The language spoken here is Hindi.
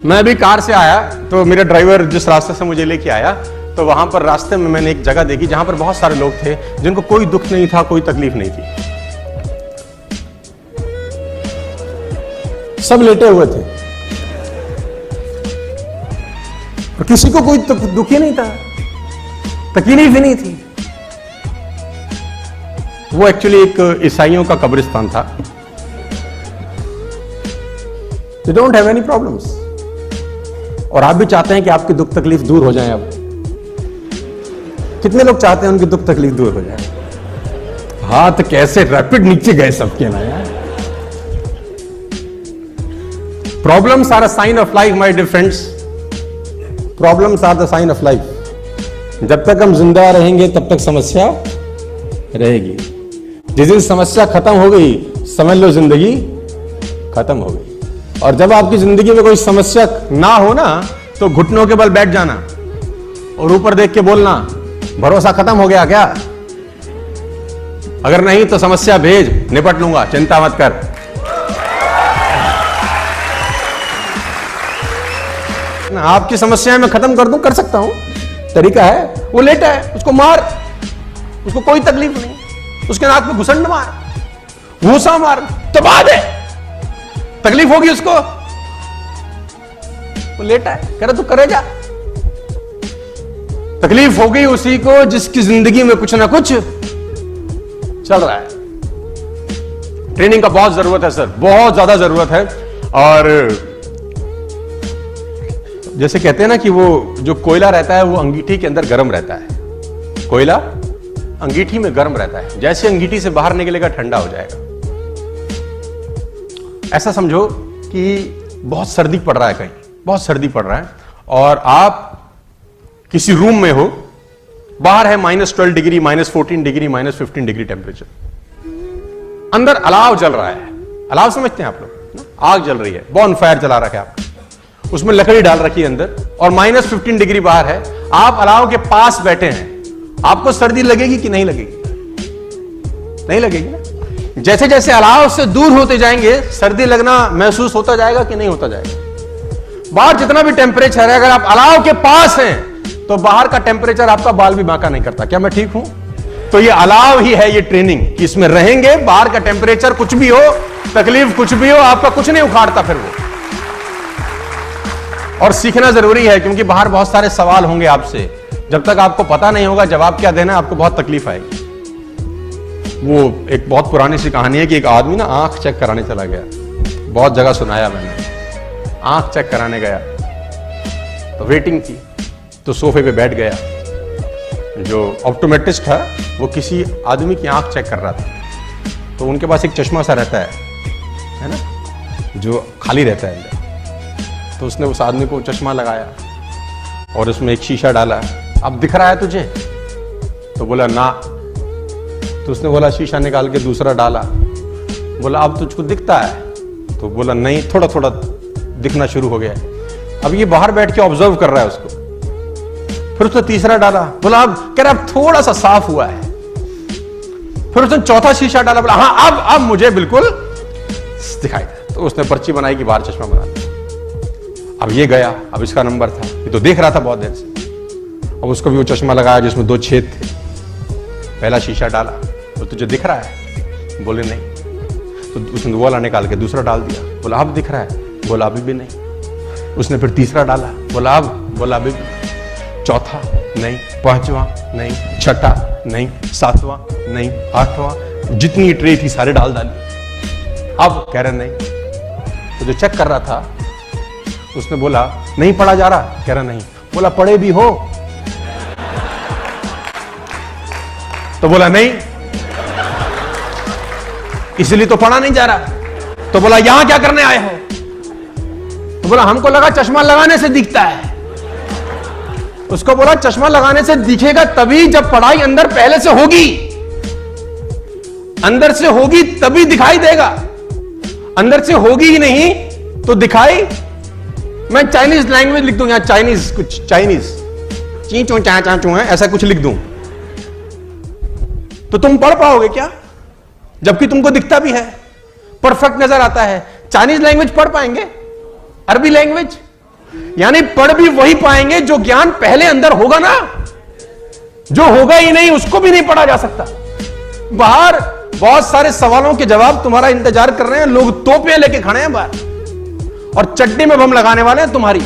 मैं अभी कार से आया तो मेरा ड्राइवर जिस रास्ते से मुझे लेके आया तो वहां पर रास्ते में मैंने एक जगह देखी जहां पर बहुत सारे लोग थे जिनको कोई दुख नहीं था, कोई तकलीफ नहीं थी, सब लेटे हुए थे और किसी को कोई दुख ही नहीं था, तकलीफ ही नहीं थी। वो एक्चुअली एक ईसाइयों का कब्रिस्तान था। They don't have any problems। और आप भी चाहते हैं कि आपकी दुख तकलीफ दूर हो जाए। अब कितने लोग चाहते हैं उनकी दुख तकलीफ दूर हो जाए? हाथ कैसे रैपिड नीचे गए सबके ना यार। Problems are a sign of life my dear friends. Problems are the sign of life. जब तक हम जिंदा रहेंगे तब तक समस्या रहेगी। जिस दिन समस्या खत्म हो गई समझ लो जिंदगी खत्म हो गई। और जब आपकी जिंदगी में कोई समस्या ना हो ना तो घुटनों के बल बैठ जाना और ऊपर देख के बोलना भरोसा खत्म हो गया क्या? अगर नहीं तो समस्या भेज, निपट लूंगा, चिंता मत कर। आपकी समस्याएं मैं खत्म कर दूं, कर सकता हूं, तरीका है। वो लेटा है, उसको मार, उसको कोई तकलीफ नहीं, उसके नाक पे घुसंड मार, घूसा मार, दबा दे, तकलीफ होगी उसको। वो लेटा है, कह रहा तू करे जा। तकलीफ हो गई उसी को जिसकी जिंदगी में कुछ ना कुछ चल रहा है। ट्रेनिंग का बहुत जरूरत है सर, बहुत ज्यादा जरूरत है। और जैसे कहते हैं ना कि वो जो कोयला रहता है वो अंगीठी के अंदर गर्म रहता है, कोयला अंगीठी में गर्म रहता है, जैसे अंगीठी से बाहर निकलेगा ठंडा हो जाएगा। ऐसा समझो कि बहुत सर्दी पड़ रहा है, कहीं बहुत सर्दी पड़ रहा है और आप किसी रूम में हो, बाहर है -12 डिग्री, -14 डिग्री, -15 डिग्री टेम्परेचर, अंदर अलाव जल रहा है। अलाव समझते हैं आप लोग? आग जल रही है, बॉन फायर जला रखा है आपने, उसमें लकड़ी डाल रखी है अंदर और -15 डिग्री बाहर है। आप अलाव के पास बैठे हैं, आपको सर्दी लगेगी कि नहीं लगेगी? नहीं लगेगी ना। जैसे जैसे अलाव से दूर होते जाएंगे सर्दी लगना महसूस होता जाएगा कि नहीं होता जाएगा? बाहर जितना भी टेम्परेचर है, अगर आप अलाव के पास हैं तो बाहर का टेम्परेचर आपका बाल भी बांका नहीं करता। क्या मैं ठीक हूं? तो ये अलाव ही है, ये ट्रेनिंग कि इसमें रहेंगे, बाहर का टेम्परेचर कुछ भी हो, तकलीफ कुछ भी हो, आपका कुछ नहीं उखाड़ता फिर वो। और सीखना जरूरी है क्योंकि बाहर बहुत सारे सवाल होंगे आपसे। जब तक आपको पता नहीं होगा जवाब क्या देना, आपको बहुत तकलीफ आएगी। वो एक बहुत पुरानी सी कहानी है कि एक आदमी ना आंख चेक कराने चला गया, बहुत जगह सुनाया मैंने। आंख चेक कराने गया तो वेटिंग थी, तो सोफे पे बैठ गया। जो ऑप्टोमेट्रिस्ट है वो किसी आदमी की आंख चेक कर रहा था, तो उनके पास एक चश्मा सा रहता है ना, जो खाली रहता है अंदर। तो उसने उस आदमी को चश्मा लगाया और उसमें एक शीशा डाला। अब दिख रहा है तुझे? तो बोला ना। तो उसने बोला शीशा निकाल के दूसरा डाला। बोला अब तुझको दिखता है? तो बोला नहीं, थोड़ा थोड़ा दिखना शुरू हो गया। अब ये बाहर बैठ के ऑब्जर्व कर रहा है उसको। फिर उसने तीसरा डाला, बोला अब, कह रहा अब थोड़ा सा साफ हुआ है। फिर उसने चौथा शीशा डाला, बोला हाँ अब मुझे बिल्कुल दिखाई दे। तो उसने पर्ची बनाई कि बाहर चश्मा बना दिया। अब ये गया, अब इसका नंबर था, ये तो देख रहा था बहुत देर से। अब उसको भी वो चश्मा लगाया जिसमें 2 छेद थे। पहला शीशा डाला, तो तुझे दिख रहा है? बोले नहीं। तो उसने वो वाला निकाल के दूसरा डाल दिया। बोला अब दिख रहा है? बोला अभी भी नहीं। उसने फिर तीसरा डाला, बोला अब? बोला अभी भी। चौथा नहीं, पांचवा नहीं, छठा नहीं, सातवां नहीं, आठवां, जितनी ट्रे थी सारे डाल डाली। अब कह रहे नहीं। तो जो चेक कर रहा था उसने बोला नहीं पढ़ा जा रहा? कह रहा नहीं। बोला पढ़े भी हो? तो बोला नहीं, इसलिए तो पढ़ा नहीं जा रहा। तो बोला यहां क्या करने आए हो? तो बोला हमको लगा चश्मा लगाने से दिखता है। उसको बोला चश्मा लगाने से दिखेगा तभी जब पढ़ाई अंदर पहले से होगी, अंदर से होगी तभी दिखाई देगा। अंदर से होगी ही नहीं तो दिखाई। मैं चाइनीज लैंग्वेज लिख दूं यहां, चाइनीज, कुछ चाइनीज ची चू चा चा चू है, ऐसा कुछ लिख दूं तो तुम पढ़ पाओगे क्या? जबकि तुमको दिखता भी है, परफेक्ट नजर आता है। चाइनीज लैंग्वेज पढ़ पाएंगे? अरबी लैंग्वेज यानी पढ़ भी वही पाएंगे जो ज्ञान पहले अंदर होगा ना। जो होगा ही नहीं उसको भी नहीं पढ़ा जा सकता। बाहर बहुत सारे सवालों के जवाब तुम्हारा इंतजार कर रहे हैं, लोग तोपे लेके खड़े हैं बाहर और चट्टी में बम लगाने वाले हैं तुम्हारी।